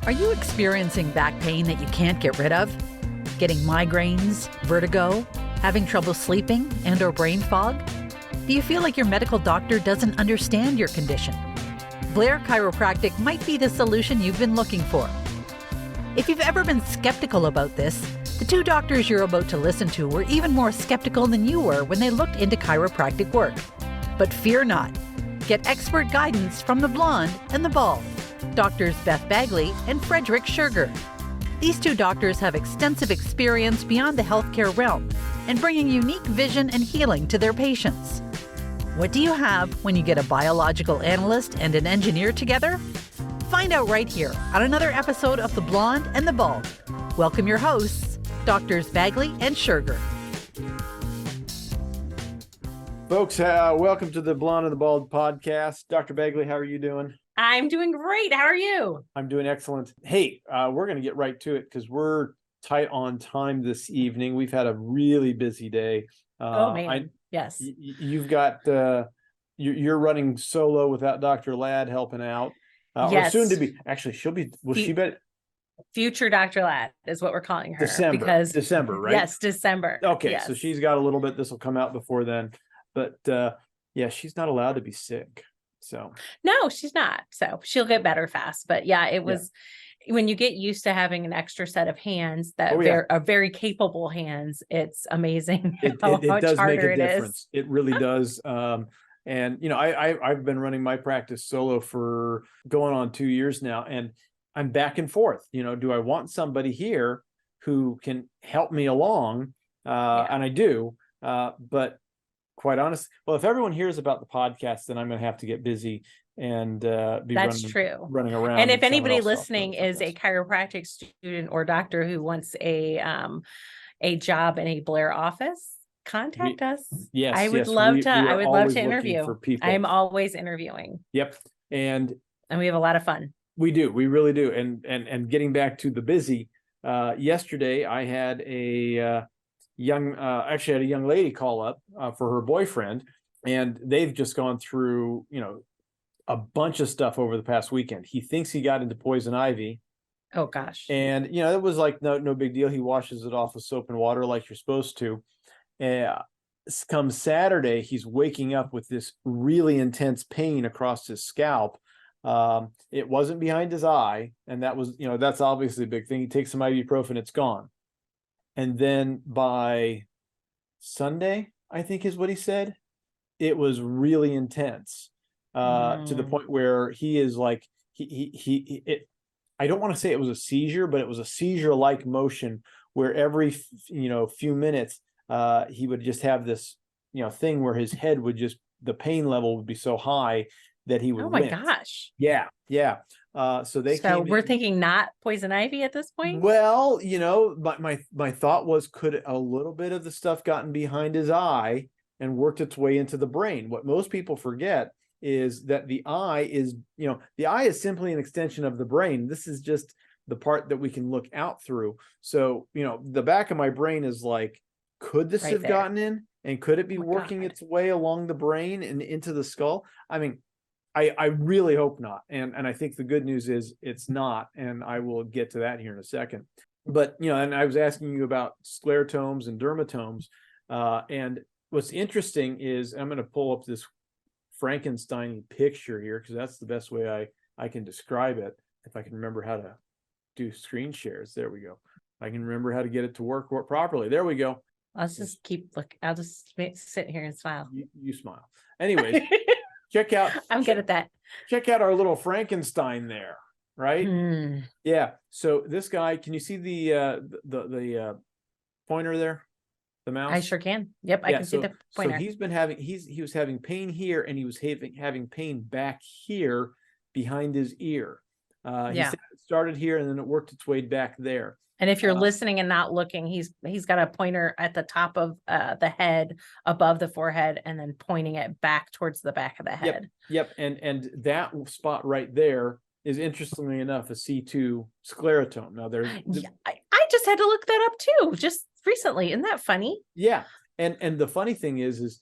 Are you experiencing back pain that you can't get rid of? Getting migraines, vertigo, having trouble sleeping, and/or brain fog? Do you feel like your medical doctor doesn't understand your condition? Blair Chiropractic might be the solution you've been looking for. If you've ever been skeptical about this, the two doctors you're about to listen to were even more skeptical than you were when they looked into chiropractic work. But fear not. Get expert guidance from the blonde and the bald, Doctors Beth Bagley and Frederick Schurger. These two doctors have extensive experience beyond the healthcare realm and bringing unique vision and healing to their patients. What do you have when you get a biological analyst and an engineer together? Find out right here on another episode of The Blonde and the Bald. Welcome your hosts, Doctors Bagley and Schurger. Folks, welcome to the Blonde and the Bald podcast. Dr. Bagley, how are you doing? I'm doing great. How are you? I'm doing excellent. Hey, we're going to get right to it because we're tight on time this evening. We've had a really busy day. Oh, man. Yes. You've got, you're running solo without Dr. Ladd helping out. Yes. Or soon to be. Actually, she be? Future Dr. Ladd is what we're calling her. December, right? Yes, December. Okay, yes. So she's got a little bit. This will come out before then. But yeah, she's not allowed to be sick. So no, she's not. So she'll get better fast. But yeah, it was when you get used to having an extra set of hands that are very capable hands, it's amazing it does make a difference. It really does. And you know, I've been running my practice solo for going on 2 years now, and I'm back and forth. You know, do I want somebody here who can help me along? And I do, but quite honest. Well, if everyone hears about the podcast, then I'm going to have to get busy and be running around. And if anybody listening is a chiropractic student or doctor who wants a job in a Blair office, contact us. Yes, I would love to interview. For people. I'm always interviewing. Yep, and we have a lot of fun. We do. We really do. And getting back to the busy. Yesterday, I had a young lady call up for her boyfriend, and they've just gone through, you know, a bunch of stuff over the past weekend. He thinks he got into poison ivy. Oh gosh. And you know, it was like no big deal. He washes it off with soap and water like you're supposed to. Come Saturday, he's waking up with this really intense pain across his scalp. It wasn't behind his eye, and that was, you know, that's obviously a big thing. He takes some ibuprofen, it's gone. And then by Sunday, I think is what he said, it was really intense to the point where he is like, I don't want to say it was a seizure, but it was a seizure-like motion where every, few minutes, he would just have this, thing where his head would just, the pain level would be so high that he would wince. Gosh. Yeah. So we're thinking not poison ivy at this point? Well, my thought was, could a little bit of the stuff gotten behind his eye and worked its way into the brain? What most people forget is that the eye is simply an extension of the brain. This is just the part that we can look out through. So, the back of my brain is like, could this have gotten in? And could it be working its way along the brain and into the skull? I mean, I really hope not. And I think the good news is it's not. And I will get to that here in a second. But, and I was asking you about sclerotomes and dermatomes. And what's interesting is, I'm going to pull up this Frankenstein picture here, because that's the best way I can describe it. If I can remember how to do screen shares. There we go. I can remember how to get it to work properly. There we go. I'll just keep looking. I'll just sit here and smile. You smile. Anyways. Check out. I'm good at that. Check out our little Frankenstein there, right? Yeah. So this guy, can you see the pointer there? The mouse? I sure can. Yep, I can see the pointer. So he was having pain here, and he was having pain back here behind his ear. He said it started here, and then it worked its way back there. And if you're listening and not looking, he's got a pointer at the top of the head, above the forehead, and then pointing it back towards the back of the head. Yep. And that spot right there is, interestingly enough, a C2 sclerotome. Now I just had to look that up too, just recently. Isn't that funny? Yeah. And the funny thing is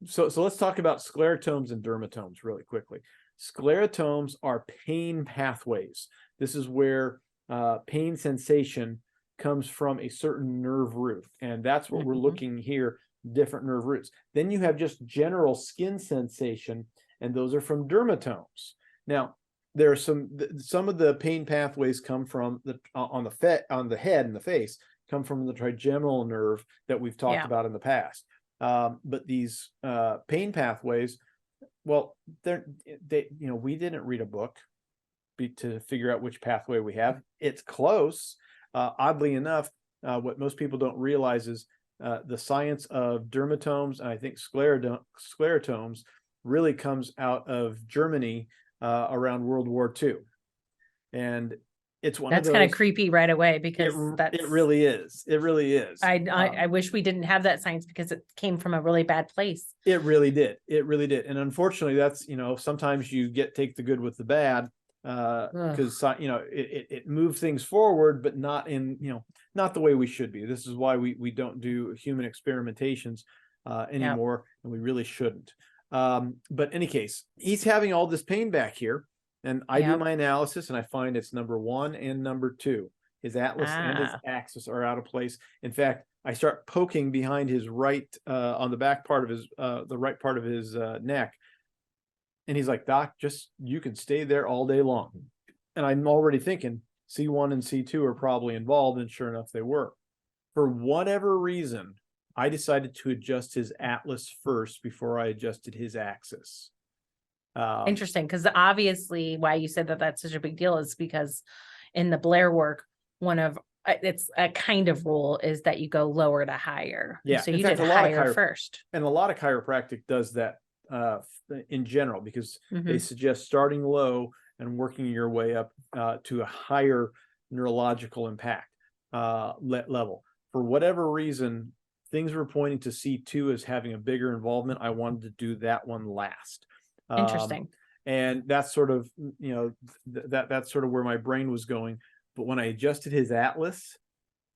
so let's talk about sclerotomes and dermatomes really quickly. Sclerotomes are pain pathways. This is where pain sensation comes from a certain nerve root. And that's what we're looking here, different nerve roots. Then you have just general skin sensation, and those are from dermatomes. Now, there are some of the pain pathways come from on the head and the face, come from the trigeminal nerve that we've talked about in the past. But these pain pathways, well, we didn't read a book to figure out which pathway we have. It's close. Oddly enough, what most people don't realize is the science of dermatomes, and I think sclerotomes, really comes out of Germany around World War II. And it's one that's of those, kind of creepy right away, because it really is. It really is. I wish we didn't have that science, because it came from a really bad place. It really did. It really did. And unfortunately, that's, sometimes you take the good with the bad, because it moved things forward, but not in, not the way we should be. This is why we don't do human experimentations anymore, and we really shouldn't. But in any case, he's having all this pain back here, and I do my analysis, and I find it's number 1 and number 2. His atlas and his axis are out of place. In fact, I start poking behind his right, on the back part of his, the right part of his neck. And he's like, Doc, you can stay there all day long. And I'm already thinking C1 and C2 are probably involved. And sure enough, they were. For whatever reason, I decided to adjust his atlas first before I adjusted his axis. Interesting, because obviously why you said that that's such a big deal is because in the Blair work, it's a kind of rule is that you go lower to higher. Yeah. So you did higher first. And a lot of chiropractic does that in general, because they suggest starting low and working your way up to a higher neurological impact level. For whatever reason, things were pointing to C2 as having a bigger involvement. I wanted to do that one last. Interesting. And that's sort of, that's sort of where my brain was going. But when I adjusted his atlas,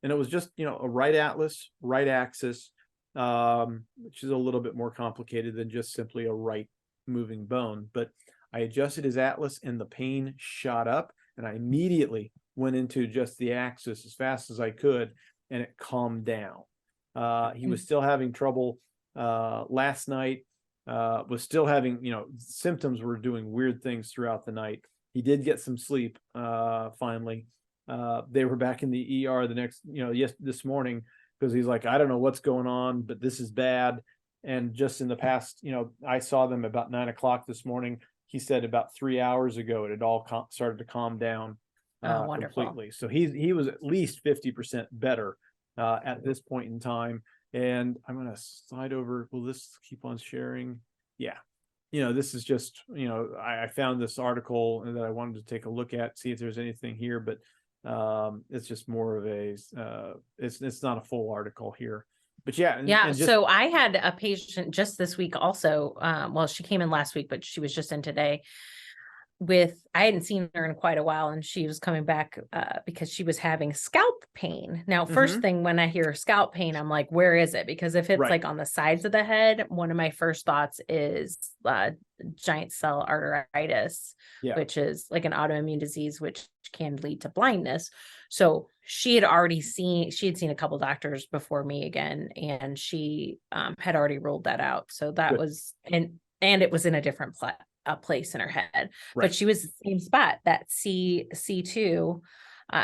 and it was just, a right atlas, right axis, which is a little bit more complicated than just simply a right moving bone. But I adjusted his atlas, and the pain shot up, and I immediately went into just the axis as fast as I could, and it calmed down. He was still having trouble last night, was still having, symptoms were doing weird things throughout the night. He did get some sleep finally. They were back in the ER the next, this morning, because he's like, I don't know what's going on, but this is bad. And just in the past, I saw them about 9 o'clock this morning. He said about 3 hours ago, it had all started to calm down completely. So he was at least 50% better at this point in time. And I'm going to slide over. Will this keep on sharing? Yeah. This is just, I found this article that I wanted to take a look at, see if there's anything here, but it's just more of a, it's not a full article here. But yeah. So I had a patient just this week also. Well, she came in last week, but she was just in today I hadn't seen her in quite a while, and she was coming back because she was having scalp pain. Now, first thing when I hear scalp pain, I'm like, where is it? Because if it's like on the sides of the head, one of my first thoughts is giant cell arteritis, which is like an autoimmune disease, which can lead to blindness. So she had seen a couple doctors before me again, and she had already ruled that out. So that was, and it was in a different place in her head, but she was the same spot, that C2.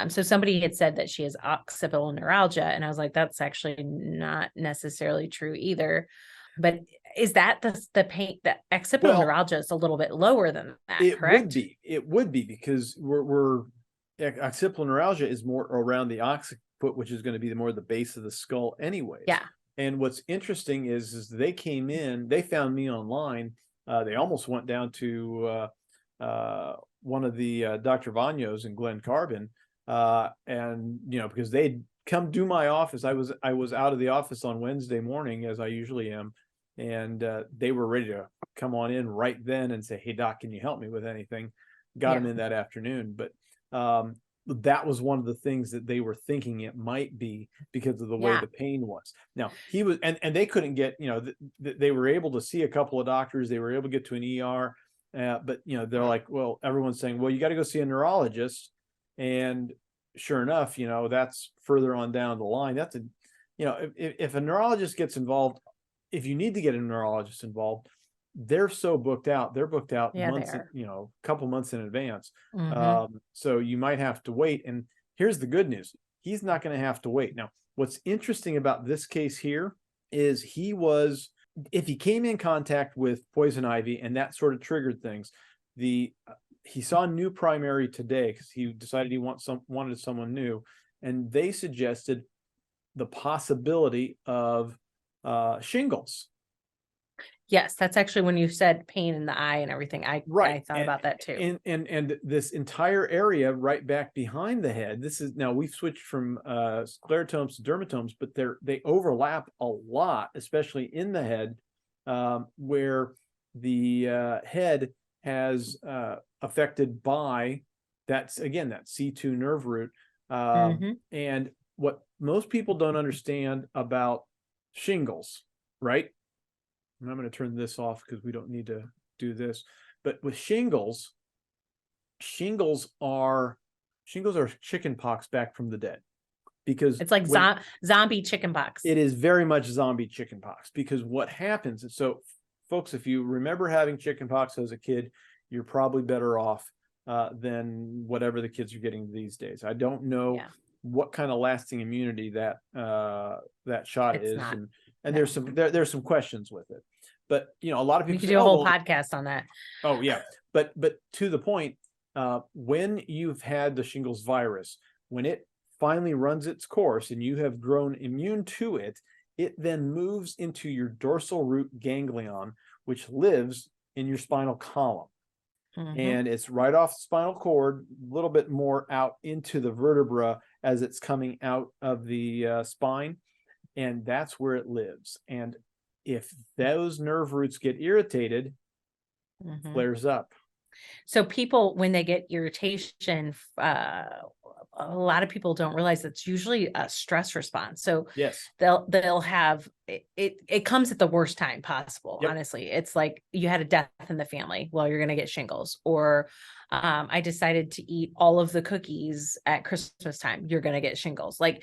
So somebody had said that she has occipital neuralgia, and I was like, that's actually not necessarily true either. But is that the pain? The occipital neuralgia is a little bit lower than that, correct? It would be because we're occipital neuralgia is more around the occiput, which is going to be more the base of the skull anyways. Yeah. And what's interesting is they came in, they found me online. They almost went down to one of the Dr. Vagnos in Glen Carbon, and because they'd come do my office. I was out of the office on Wednesday morning, as I usually am, and they were ready to come on in right then and say, "Hey, Doc, can you help me with anything?" Got them in that afternoon, but that was one of the things that they were thinking it might be because of the way the pain was. Now he was, and they couldn't get, they were able to see a couple of doctors. They were able to get to an ER. But they're like, well, everyone's saying, well, you got to go see a neurologist, and sure enough, that's further on down the line. That's if a neurologist gets involved, if you need to get a neurologist involved, they're so booked out. They're booked out months, a couple months in advance. So you might have to wait. And here's the good news: he's not going to have to wait. Now, what's interesting about this case here is if he came in contact with poison ivy and that sort of triggered things, he saw a new primary today because he decided he wanted someone new, and they suggested the possibility of shingles. Yes, that's actually when you said pain in the eye and everything. I thought about that too. And this entire area right back behind the head. This is now we've switched from sclerotomes to dermatomes, but they overlap a lot, especially in the head, where the head has affected by that C2 nerve root. And what most people don't understand about shingles, right? And I'm going to turn this off because we don't need to do this. But with shingles are chickenpox back from the dead, because it's like zombie chickenpox. It is very much zombie chickenpox, because what happens is, so folks, if you remember having chickenpox as a kid, you're probably better off than whatever the kids are getting these days. I don't know what kind of lasting immunity that shot is, and there's some questions with it. But a lot of people could do a whole podcast on that. Oh yeah, but to the point, when you've had the shingles virus, when it finally runs its course and you have grown immune to it, it then moves into your dorsal root ganglion, which lives in your spinal column. And it's right off the spinal cord, a little bit more out into the vertebra as it's coming out of the spine, and that's where it lives. And if those nerve roots get irritated, flares up. So people, when they get irritation, a lot of people don't realize it's usually a stress response. So yes, they'll have it comes at the worst time possible. Yep. Honestly, it's like you had a death in the family. Well, you're going to get shingles, or I decided to eat all of the cookies at Christmas time. You're going to get shingles. Like,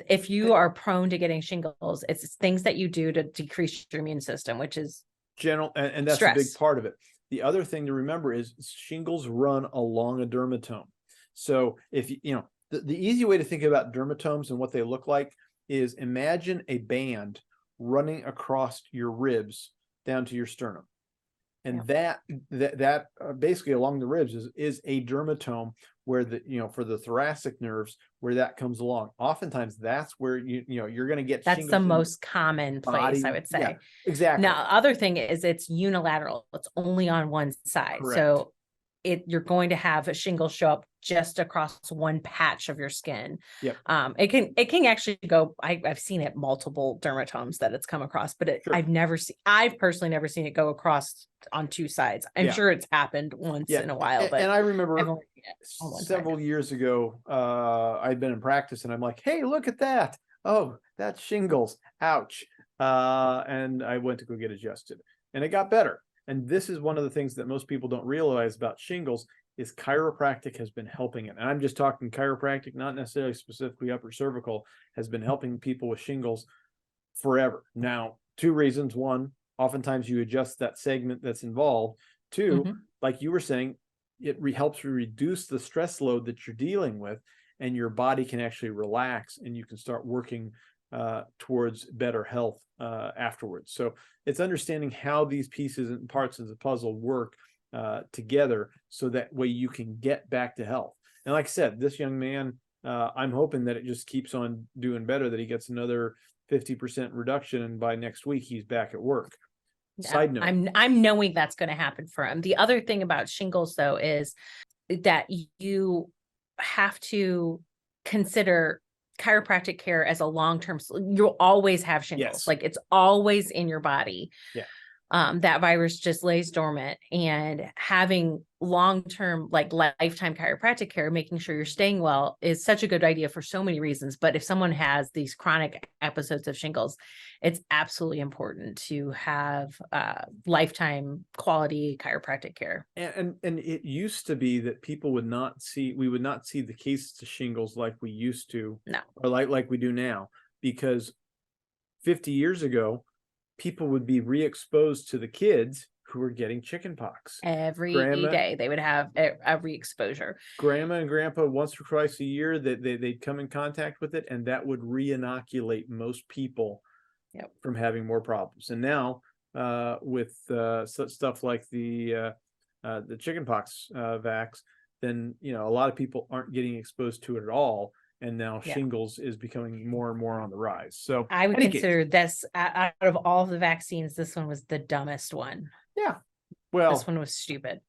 if you are prone to getting shingles, it's things that you do to decrease your immune system, which is general, and that's stress. A big part of it. The other thing to remember is shingles run along a dermatome. So if the easy way to think about dermatomes and what they look like is, imagine a band running across your ribs down to your sternum. And that basically along the ribs is a dermatome, where for the thoracic nerves, where that comes along. Oftentimes that's where you're going to get that's the most common place, I would say. Yeah, exactly. Now, other thing is it's unilateral. It's only on one side. Correct. So you're going to have a shingle show up just across one patch of your skin. Yep. It can actually go, I've seen it multiple dermatomes that it's come across, but Sure. I've personally never seen it go across on two sides. I'm sure it's happened once in a while, but and I remember several years ago, I'd been in practice and I'm like, hey, look at that. Oh, that's shingles. Ouch. And I went to go get adjusted, and it got better. And this is one of the things that most people don't realize about shingles is chiropractic has been helping it. And I'm just talking chiropractic, not necessarily specifically upper cervical, has been helping people with shingles forever. Now, two reasons. One, oftentimes you adjust that segment that's involved. Two, like you were saying, it helps you reduce the stress load that you're dealing with, and your body can actually relax, and you can start working towards better health afterwards. So it's understanding how these pieces and parts of the puzzle work together, so that way you can get back to health. And like I said, this young man, I'm hoping that it just keeps on doing better, that he gets another 50% reduction, and by next week he's back at work. Side note, I'm knowing that's going to happen for him. The other thing about shingles, though, is that you have to consider chiropractic care as a long-term. You'll always have shingles. Yes. Like, it's always in your body. Yeah. that virus just lays dormant, and having long-term, like lifetime chiropractic care, making sure you're staying well is such a good idea for so many reasons. But if someone has these chronic episodes of shingles, it's absolutely important to have lifetime quality chiropractic care. And it used to be that we would not see the cases of shingles like we used to, No. or like we do now, because 50 years ago, people would be re-exposed to the kids who were getting chickenpox. Every day they would have a re-exposure. Grandma and grandpa, once or twice a year, they'd come in contact with it, and that would re-inoculate most people from having more problems. And now with such stuff like the chickenpox vax, then a lot of people aren't getting exposed to it at all. And now shingles is becoming more and more on the rise. So I would consider this, out of all the vaccines, this one was the dumbest one. Yeah. Well, this one was stupid.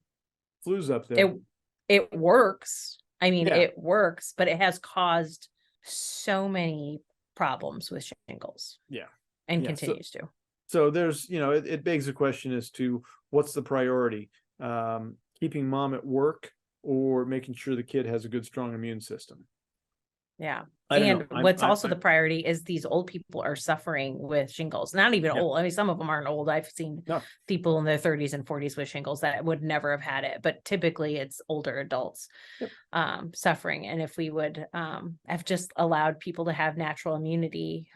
Flu's up there. It works. I mean, it works, but it has caused so many problems with shingles. Yeah. And continues to. So there's, it begs the question as to what's the priority, keeping mom at work or making sure the kid has a good, strong immune system. Yeah. And what's also the priority is these old people are suffering with shingles. Not even old. I mean, some of them aren't old. I've seen people in their 30s and 40s with shingles that would never have had it, but typically it's older adults suffering. And if we would have just allowed people to have natural immunity,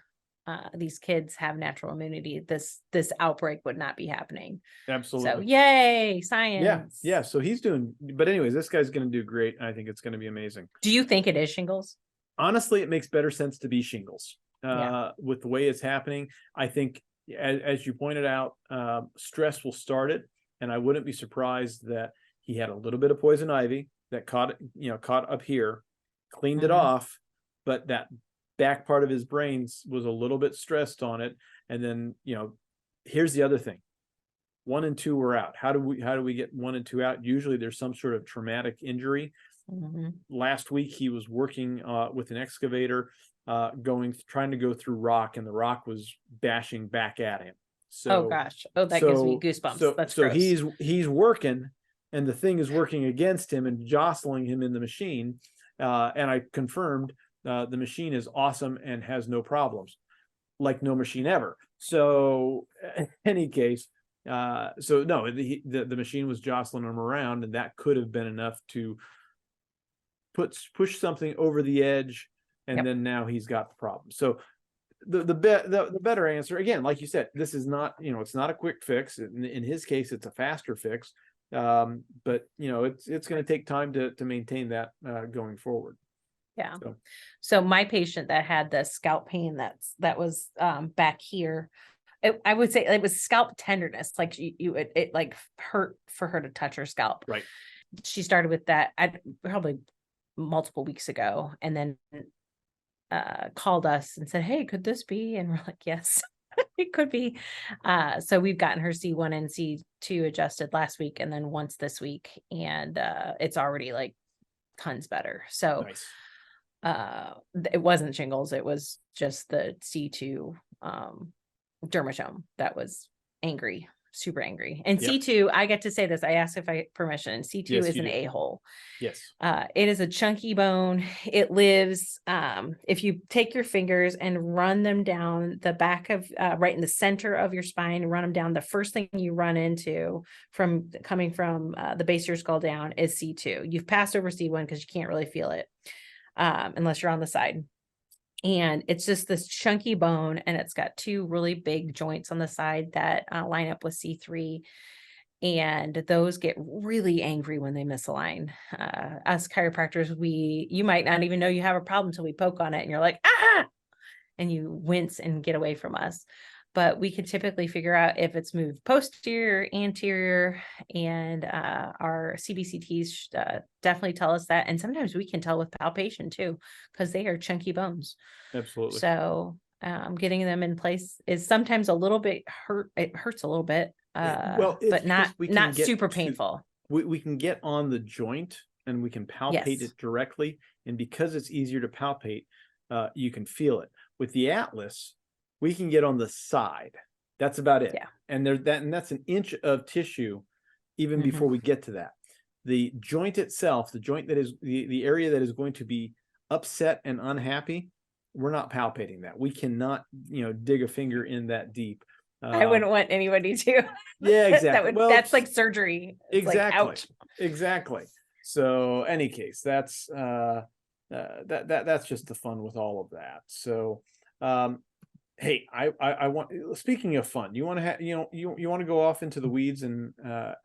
these kids have natural immunity, this outbreak would not be happening. Absolutely. So yay, science. Yeah. So he's doing, but anyways, this guy's going to do great. I think it's going to be amazing. Do you think it is shingles? Honestly, it makes better sense to be shingles with the way it's happening. I think, as you pointed out, stress will start it, and I wouldn't be surprised that he had a little bit of poison ivy that caught up here, cleaned it off, but that back part of his brain was a little bit stressed on it. And then, here's the other thing: 1 and 2 were out. How do we get 1 and 2 out? Usually, there's some sort of traumatic injury. Last week he was working with an excavator, trying to go through rock, and the rock was bashing back at him. So that gives me goosebumps. That's so gross. he's working, and the thing is working against him and jostling him in the machine. And I confirmed the machine is awesome and has no problems, like no machine ever. So in any case, so no, the machine was jostling him around, and that could have been enough to push something over the edge, and then now he's got the problem. So the better answer, again, like you said, this is not, it's not a quick fix. In his case, it's a faster fix, but it's going to take time to maintain that going forward. Yeah. So my patient that had the scalp pain that was back here, I would say it was scalp tenderness. Like it like hurt for her to touch her scalp. Right. She started with that probably multiple weeks ago, and then called us and said, hey, could this be? And we're like, yes, it could be. So we've gotten her C1 and C2 adjusted last week, and then once this week, and it's already like tons better. So it wasn't shingles, it was just the C2 dermatome that was angry, super angry. And C2, I get to say this, I asked if I had permission. C2 is an a-hole. Yes. It is a chunky bone. It lives, if you take your fingers and run them down the back of, right in the center of your spine, run them down, the first thing you run into coming from the base of your skull down is C2. You've passed over C1 because you can't really feel it unless you're on the side. And it's just this chunky bone, and it's got 2 really big joints on the side that line up with C3. And those get really angry when they misalign. Us chiropractors, you might not even know you have a problem until we poke on it and you're like, ah, and you wince and get away from us. But we could typically figure out if it's moved posterior, anterior, and our CBCTs definitely tell us that. And sometimes we can tell with palpation too, because they are chunky bones. Absolutely. So getting them in place is sometimes a little bit hurt. It hurts a little bit, but not super painful. We can get on the joint and we can palpate it directly. And because it's easier to palpate, you can feel it. With the Atlas, we can get on the side That's about it. Yeah. And that's an inch of tissue even before we get to that. The joint itself, the joint that is the area that is going to be upset and unhappy, we're not palpating that. We cannot, dig a finger in that deep. I wouldn't want anybody to. Yeah, exactly. That's like surgery. It's exactly. Like, ouch. Exactly. So any case, that's just the fun with all of that. So, hey, I want, speaking of fun, you want to have, you want to go off into the weeds and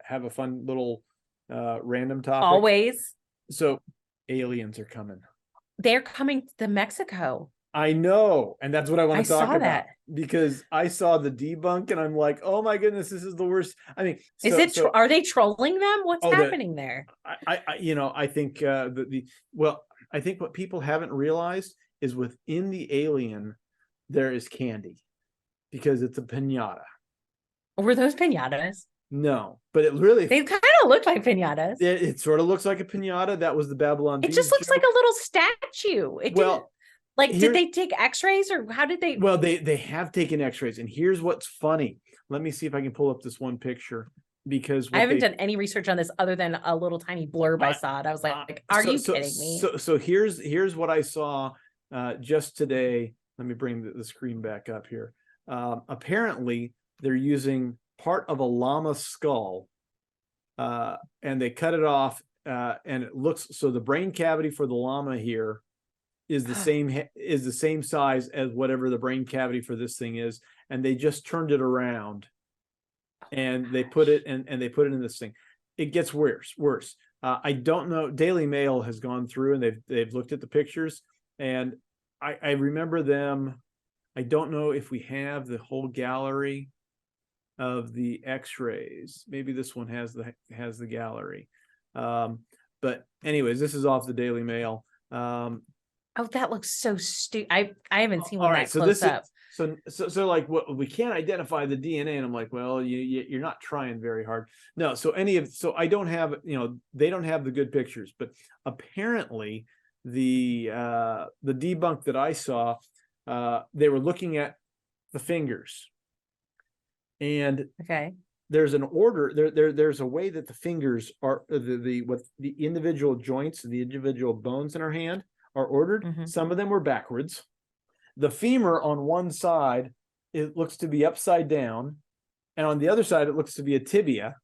have a fun little random topic? Always. So aliens are coming. They're coming to Mexico. I know. And that's what I want to talk about. That. Because I saw the debunk and I'm like, oh my goodness, this is the worst. I mean, are they trolling them? What's happening there? I think I think what people haven't realized is within the alien, there is candy because it's a piñata. Were those piñatas? No, but they kind of look like piñatas. It sort of looks like a piñata. That was the Babylon. It just looks like a little statue. Did they take x-rays or how did they? Well, they have taken x-rays. And here's what's funny. Let me see if I can pull up this one picture because I haven't done any research on this other than a little tiny blurb I saw it. I was like, are you kidding me? So here's what I saw just today. Let me bring the screen back up here. Apparently, they're using part of a llama skull and they cut it off and it looks, so the brain cavity for the llama here is the same size as whatever the brain cavity for this thing is, and they just turned it around and they put it in this thing. It gets worse. I don't know. Daily Mail has gone through and they've looked at the pictures, and I remember them. I don't know if we have the whole gallery of the x-rays. Maybe this one has the gallery. But anyways, this is off the Daily Mail. Oh, that looks so stupid. I haven't seen one all right, that close up. So like, what, we can't identify the DNA, and I'm like, well, you're not trying very hard. No, so I don't have, they don't have the good pictures, but apparently the debunk that I saw, they were looking at the fingers, and okay, there's an order there's a way that the fingers are the individual joints, the individual bones in our hand are ordered. Some of them were backwards. The femur on one side, it looks to be upside down, and on the other side it looks to be a tibia.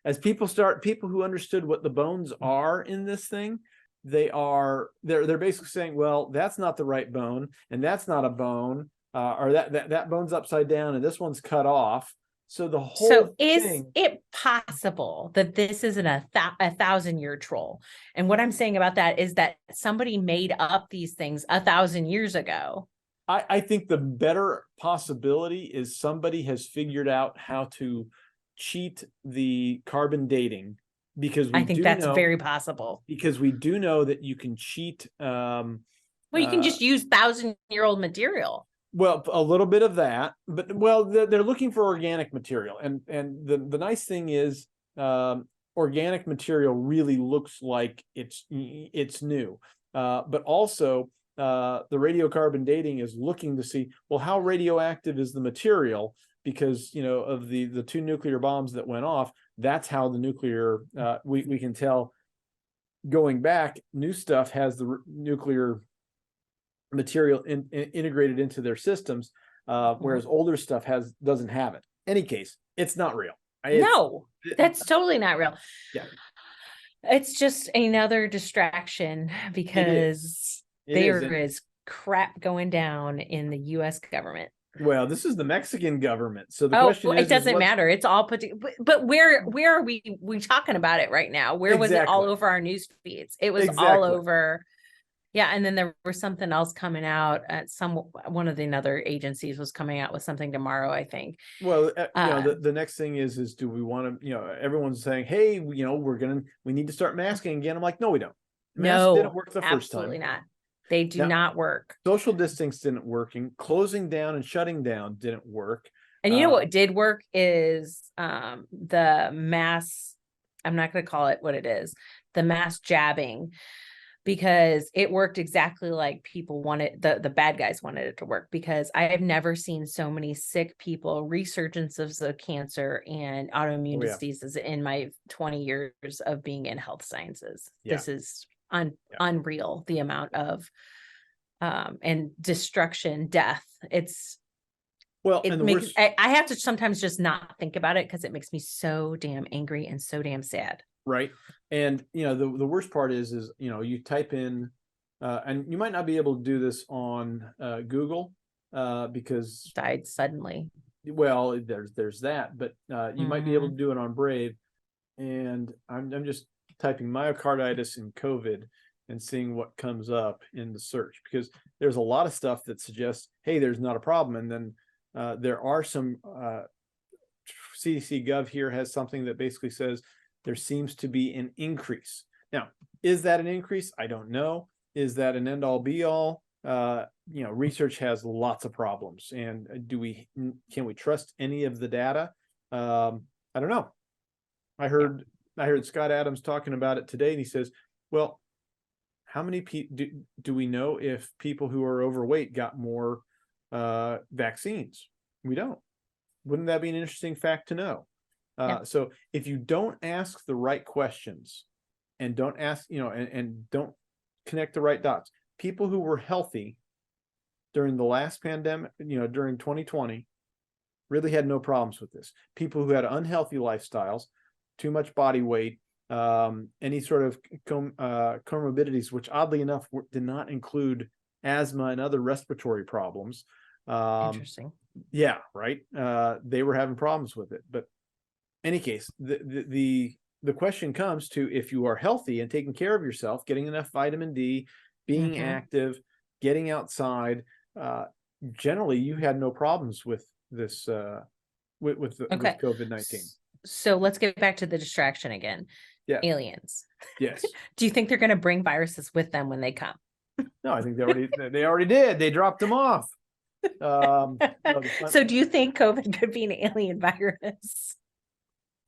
As people who understood what the bones are in this thing, they're basically saying, well, that's not the right bone, and that's not a bone, or that bone's upside down and this one's cut off. So the whole is it possible that this isn't a 1,000-year troll? And what I'm saying about that is that somebody made up these things 1,000 years ago. I think the better possibility is somebody has figured out how to cheat the carbon dating, because I think that's very possible. Because we do know that you can cheat. Well, you can just use 1,000-year-old material. Well, a little bit of that, but they're looking for organic material, and the nice thing is, organic material really looks like it's new, but also the radiocarbon dating is looking to see, well, how radioactive is the material, because of the two nuclear bombs that went off. That's how the nuclear we can tell. Going back, new stuff has the nuclear material integrated into their systems, whereas older stuff doesn't have it. Any case, it's not real. That's totally not real. Yeah, it's just another distraction, because there is crap going down in the U.S. government. Well, this is the Mexican government, so the question is, it doesn't matter. It's all put together. But where are we talking about it right now? Where was it all over our news feeds? It was all over. Yeah, and then there was something else coming out at one of the other agencies was coming out with something tomorrow, I think. Well, the next thing is do we want to, everyone's saying, hey, we need to start masking again. I'm like, no, we don't. Masks didn't work the first time. Absolutely not. They do not work. Social distancing didn't working. Closing down and shutting down didn't work. And what did work is the mass, I'm not going to call it what it is, the mass jabbing. because it worked exactly like people wanted, the bad guys wanted it to work, because I have never seen so many sick people, resurgences of cancer and autoimmune diseases in my 20 years of being in health sciences. This is unreal, the amount of and destruction, death. I have to sometimes just not think about it because it makes me so damn angry and so damn sad. Right. And, the worst part is, you type in, and you might not be able to do this on Google because died suddenly. Well, there's that, but you might be able to do it on Brave. And I'm just typing myocarditis and COVID and seeing what comes up in the search, because there's a lot of stuff that suggests, hey, there's not a problem. And then there are some CDC Gov here has something that basically says there seems to be an increase. Now, is that an increase? I don't know. Is that an end all be all? Research has lots of problems, and can we trust any of the data? I don't know. I heard Scott Adams talking about it today, and he says, well, how many people do we know if people who are overweight got more vaccines? We don't. Wouldn't that be an interesting fact to know? So if you don't ask the right questions and don't ask, and don't connect the right dots, people who were healthy during the last pandemic, during 2020, really had no problems with this. People who had unhealthy lifestyles, too much body weight, any sort of comorbidities, which oddly enough did not include asthma and other respiratory problems. Interesting. Yeah, right. They were having problems with it. But in any case, the question comes to, if you are healthy and taking care of yourself, getting enough vitamin D, being active, getting outside, generally you had no problems with this with COVID-19. So let's get back to the distraction again. Yeah. Aliens. Yes. Do you think they're going to bring viruses with them when they come? No, I think they already did. They dropped them off. So do you think COVID could be an alien virus?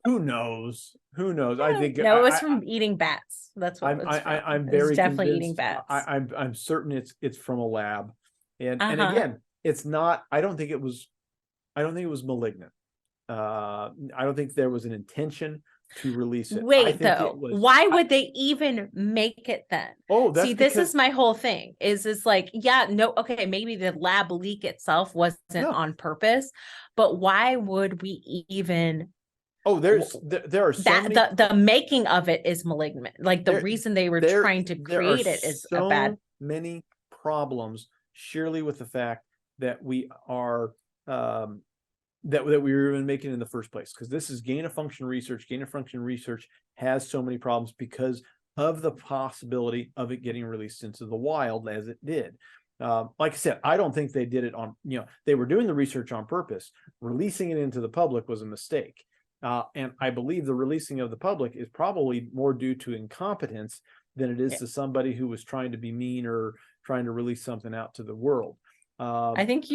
Who knows? I think no, it was from eating bats. That's what it was from. I'm very definitely convinced, eating bats. I'm certain it's from a lab, and again, it's not. I don't think it was malignant. I don't think there was an intention to release it. Wait, though, why would they even make it then? Oh, that's this is my whole thing. Is like, okay, maybe the lab leak itself wasn't on purpose, but why would we even? Oh, there are so many... the making of it is malignant. Like the reason they were trying to create it is so a bad. Many problems, surely, with the fact that we are that we were even making in the first place, because this is gain of function research. Gain of function research has so many problems because of the possibility of it getting released into the wild as it did. Like I said, I don't think they did it on. They were doing the research on purpose. Releasing it into the public was a mistake. And I believe the releasing of the public is probably more due to incompetence than it is to somebody who was trying to be mean or trying to release something out to the world. I think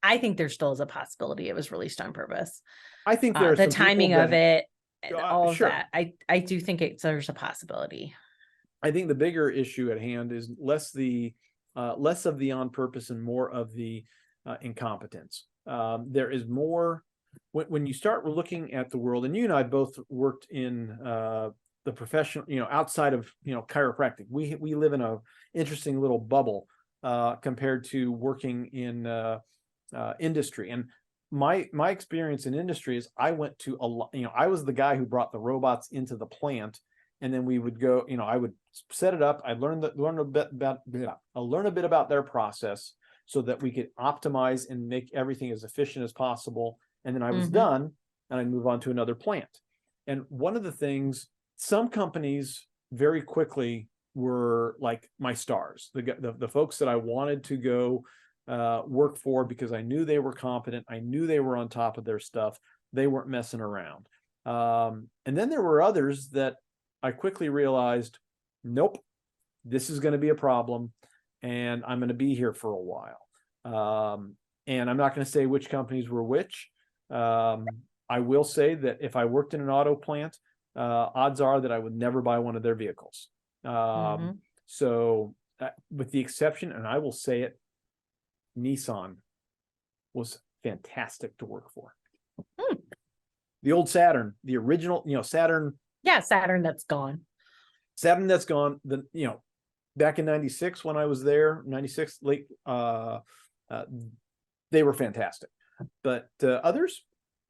I think there still is a possibility it was released on purpose. I think there's the timing of it, all of that. I do think there's a possibility. I think the bigger issue at hand is less of the on purpose and more of the incompetence. There is more when you start looking at the world, and you and I both worked in the professional, outside of chiropractic. We live in a interesting little bubble compared to working in industry. And my experience in industry is I went to a lot. I was the guy who brought the robots into the plant, and then we would go. I would set it up. I'd learn a bit about their process, so that we could optimize and make everything as efficient as possible. And then I was done, and I'd move on to another plant. And one of the things, some companies very quickly were like my stars, the folks that I wanted to go work for, because I knew they were competent. I knew they were on top of their stuff. They weren't messing around. And then there were others that I quickly realized, nope, this is going to be a problem. And I'm going to be here for a while. And I'm not going to say which companies were which. I will say that if I worked in an auto plant, odds are that I would never buy one of their vehicles. So with the exception, and I will say it, Nissan was fantastic to work for. The old Saturn, the original, Saturn. Yeah, Saturn that's gone. Saturn that's gone. Back in 96 when I was there, 96 late, they were fantastic. But others,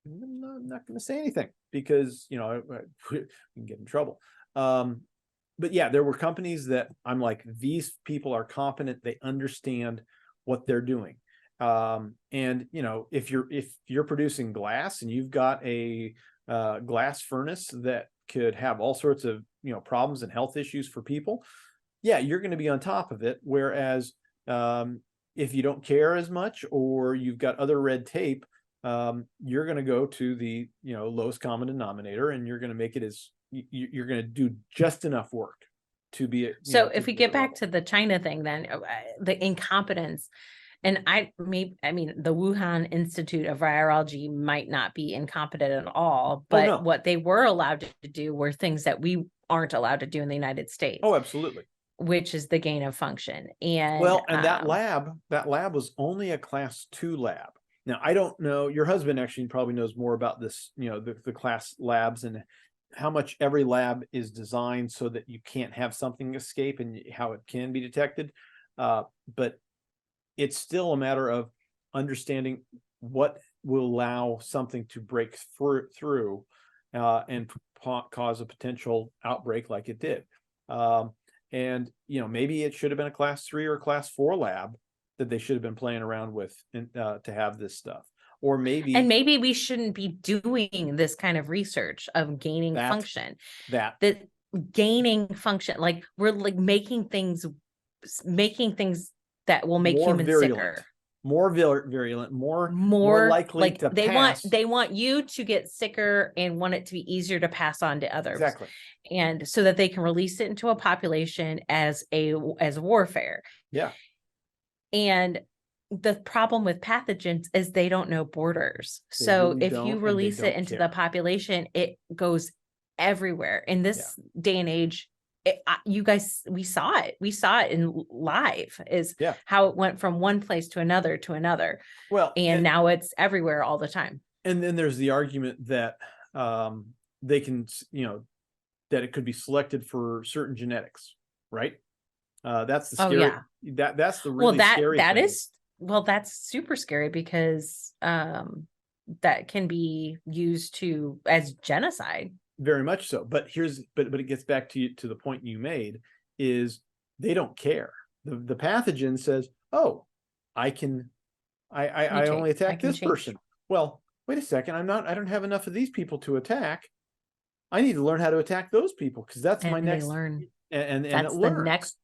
I'm not going to say anything because, we can get in trouble. But yeah, there were companies that I'm like, these people are competent. They understand what they're doing. And if you're producing glass and you've got a glass furnace that could have all sorts of, problems and health issues for people, yeah, you're going to be on top of it. Whereas if you don't care as much, or you've got other red tape, you're going to go to the, lowest common denominator, and you're going to make it you're going to do just enough work to be. So if we get back to the China thing, then the incompetence, and the Wuhan Institute of Virology might not be incompetent at all, but what they were allowed to do were things that we aren't allowed to do in the United States. Oh, absolutely. Which is the gain of function. And that lab was only a class 2 lab. Now, I don't know, your husband actually probably knows more about this, the class labs and how much every lab is designed so that you can't have something escape and how it can be detected. But it's still a matter of understanding what will allow something to break through and cause a potential outbreak like it did. And, maybe it should have been a class 3 or class 4 lab that they should have been playing around with to have this stuff. Or maybe we shouldn't be doing this kind of research of gaining function. That gaining function, like we're like making things that will make humans sicker. More virulent, more likely to pass. They want you to get sicker and want it to be easier to pass on to others. Exactly. And so that they can release it into a population as warfare. Yeah. And the problem with pathogens is they don't know borders. So if you release it into the population, it goes everywhere. In this day and age, we saw it in live how it went from one place to another. Well, and now it's everywhere all the time. And then there's the argument that they can, that it could be selected for certain genetics, right? That's the scary. That's the really scary thing. That's super scary because that can be used as genocide. Very much so. But it gets back to the point you made, is they don't care. The pathogen says, oh, I only attack this person. Well, wait a second. I don't have enough of these people to attack. I need to learn how to attack those people because that's my next. Learn. And that's it the learns. next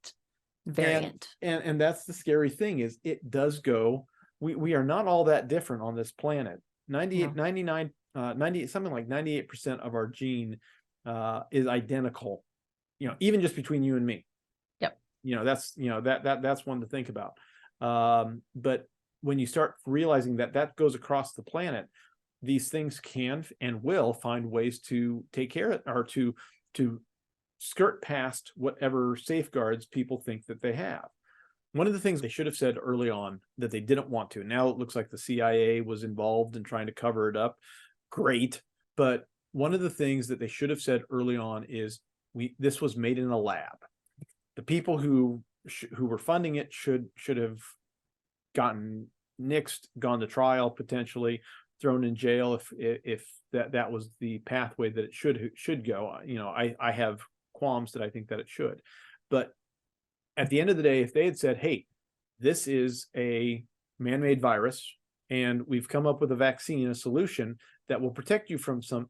variant. And that's the scary thing, is it does go. We are not all that different on this planet. 99 something like 98% of our gene is identical, even just between you and me. Yep. That's one to think about. But when you start realizing that goes across the planet, these things can and will find ways to take care of, or to skirt past whatever safeguards people think that they have. One of the things they should have said early on that they didn't want to. Now it looks like the CIA was involved in trying to cover it up. Great. But one of the things that they should have said early on is this was made in a lab. The people who were funding it should have gotten nixed, gone to trial, potentially thrown in jail if that was the pathway that it should go. I have qualms that I think that it should. But at the end of the day, if they had said, hey, this is a man-made virus and we've come up with a vaccine, a solution that will protect you from some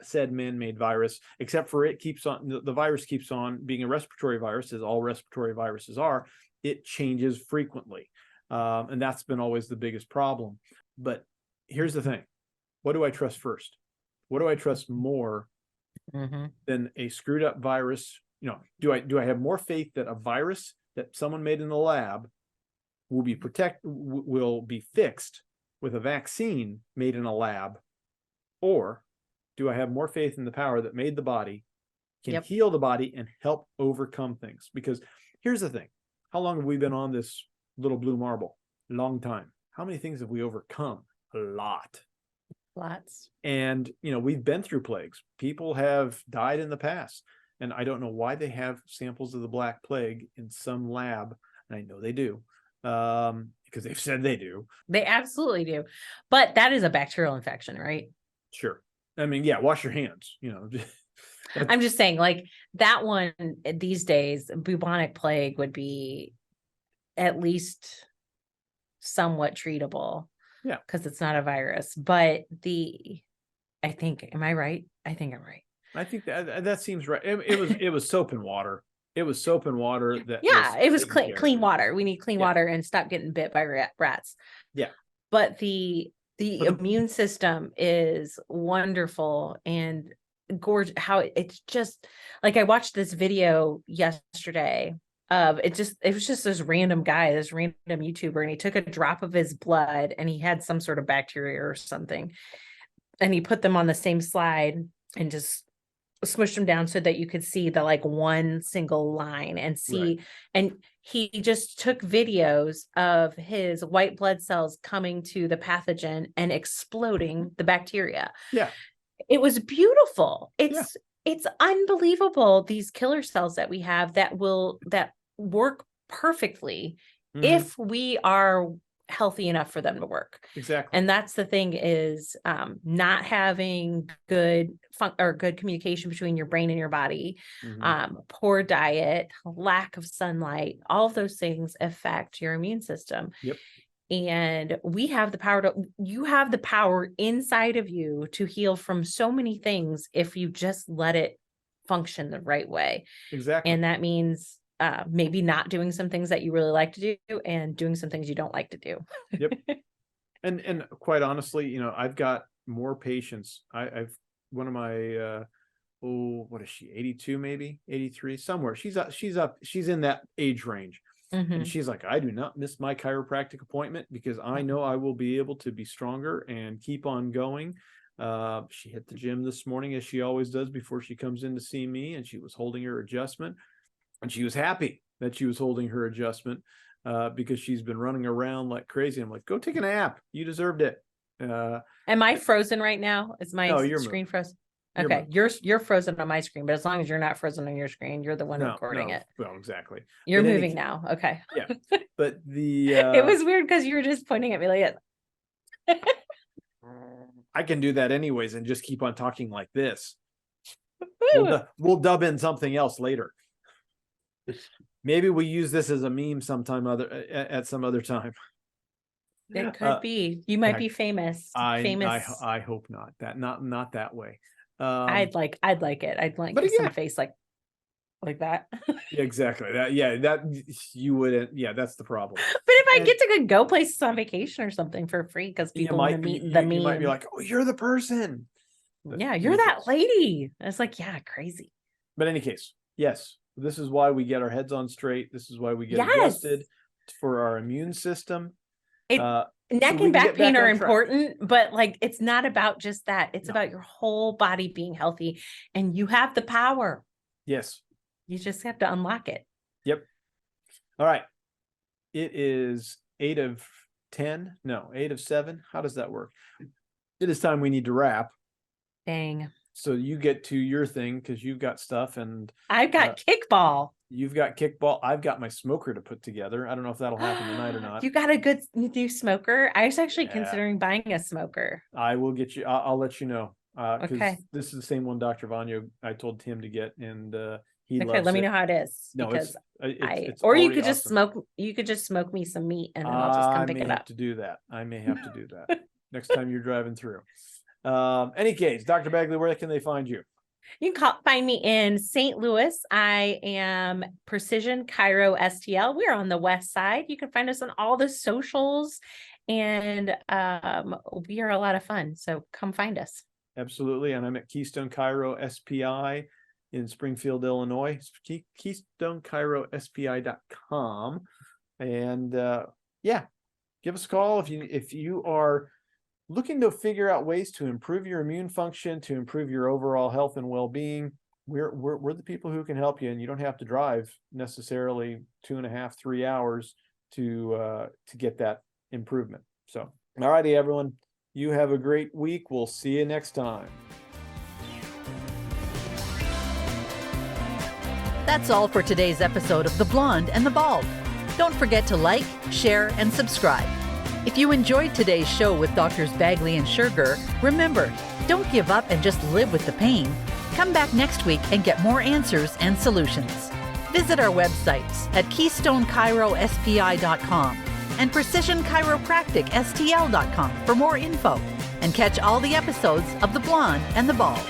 said man-made virus, except for the virus keeps on being a respiratory virus, as all respiratory viruses are. It changes frequently. And that's been always the biggest problem. But here's the thing. What do I trust first? What do I trust more than a screwed up virus? Do I have more faith that a virus that someone made in the lab will be fixed with a vaccine made in a lab, or do I have more faith in the power that made the body, can Yep. heal the body and help overcome things? Because here's the thing. How long have we been on this little blue marble? Long time. How many things have we overcome? A lot. Lots. And, we've been through plagues. People have died in the past. And I don't know why they have samples of the Black Plague in some lab. And I know they do, because they've said they do. They absolutely do. But that is a bacterial infection, right? Sure. I mean, yeah, wash your hands, I'm just saying, like, that one these days, bubonic plague would be at least somewhat treatable. Yeah. Because it's not a virus. But I think, am I right? I think I'm right. I think that seems right. It was soap and water. It was soap and water that. Yeah, it was taking care clean of it. water. We need clean water and stop getting bit by rats. Yeah. But the immune system is wonderful and gorgeous. How it's just like, I watched this video yesterday of it was just this random guy, this random YouTuber, and he took a drop of his blood and he had some sort of bacteria or something, and he put them on the same slide and just smushed them down so that you could see the like one single line and see. Right. And he just took videos of his white blood cells coming to the pathogen and exploding the bacteria. Yeah. It was beautiful. It's unbelievable, these killer cells that we have that work perfectly if we are healthy enough for them to work. Exactly. And that's the thing is not having good communication between your brain and your body, poor diet, lack of sunlight, all of those things affect your immune system. Yep. And you have the power inside of you to heal from so many things if you just let it function the right way. Exactly. And that means maybe not doing some things that you really like to do and doing some things you don't like to do. Yep. And quite honestly, I've got more patients. I've one of my what is she, 82 maybe 83 somewhere, she's in that age range. And she's like, I do not miss my chiropractic appointment because I know I will be able to be stronger and keep on going. She hit the gym this morning, as she always does before she comes in to see me, and she was holding her adjustment, and she was happy that she was holding her adjustment because she's been running around like crazy. I'm like, go take a nap. You deserved it. Am I frozen right now? Is my screen frozen? Okay, you're frozen on my screen, but as long as you're not frozen on your screen, you're the one recording it. Well, exactly. You're moving now. Okay. Yeah. But the it was weird because you were just pointing at me like it. I can do that anyways and just keep on talking like this. We'll dub in something else later. Maybe we use this as a meme sometime at some other time. It could be. You might be famous. I hope not. Not that way. I'd like it. I'd like some face like that. Exactly. That you wouldn't. Yeah, that's the problem. But if I get to go places on vacation or something for free because people want to meet the meme, you might be like, oh, you're the person. Yeah, you're that lady. It's like, yeah, crazy. But in any case, yes, this is why we get our heads on straight. This is why we get adjusted for our immune system. Neck and back pain are important, but like, it's not about just that. It's about your whole body being healthy, and you have the power. Yes. You just have to unlock it. Yep. All right. It is 8 of 7. How does that work? It is time we need to wrap. Dang. So you get to your thing because you've got stuff, and I've got kickball. You've got kickball. I've got my smoker to put together. I don't know if that'll happen tonight or not. You got a good new smoker? I was actually considering buying a smoker. I will get you. I'll let you know. Okay. This is the same one Dr. Vanyo I told Tim to get, and he loves let me it. know how it is. No, because it's or you could awesome. just smoke. You could just smoke me some meat, and then I'll just come pick it up. I may have to do that next time you're driving through. Any case, Dr. Bagley, where can they find you? You can find me in St. Louis. I am Precision Chiro STL. We're on the west side. You can find us on all the socials, and we are a lot of fun. So come find us. Absolutely. And I'm at Keystone Chiro SPI in Springfield, Illinois. KeystoneChiroSPI.com. And give us a call if you are looking to figure out ways to improve your immune function, to improve your overall health and well-being, we're the people who can help you, and you don't have to drive necessarily 2.5, 3 hours to get that improvement. So, all righty, everyone, you have a great week. We'll see you next time. That's all for today's episode of The Blonde and the Bald. Don't forget to like, share, and subscribe. If you enjoyed today's show with Drs. Bagley and Schurger, remember, don't give up and just live with the pain. Come back next week and get more answers and solutions. Visit our websites at KeystoneChiroSPI.com and PrecisionChiropracticSTL.com for more info, and catch all the episodes of The Blonde and the Bald.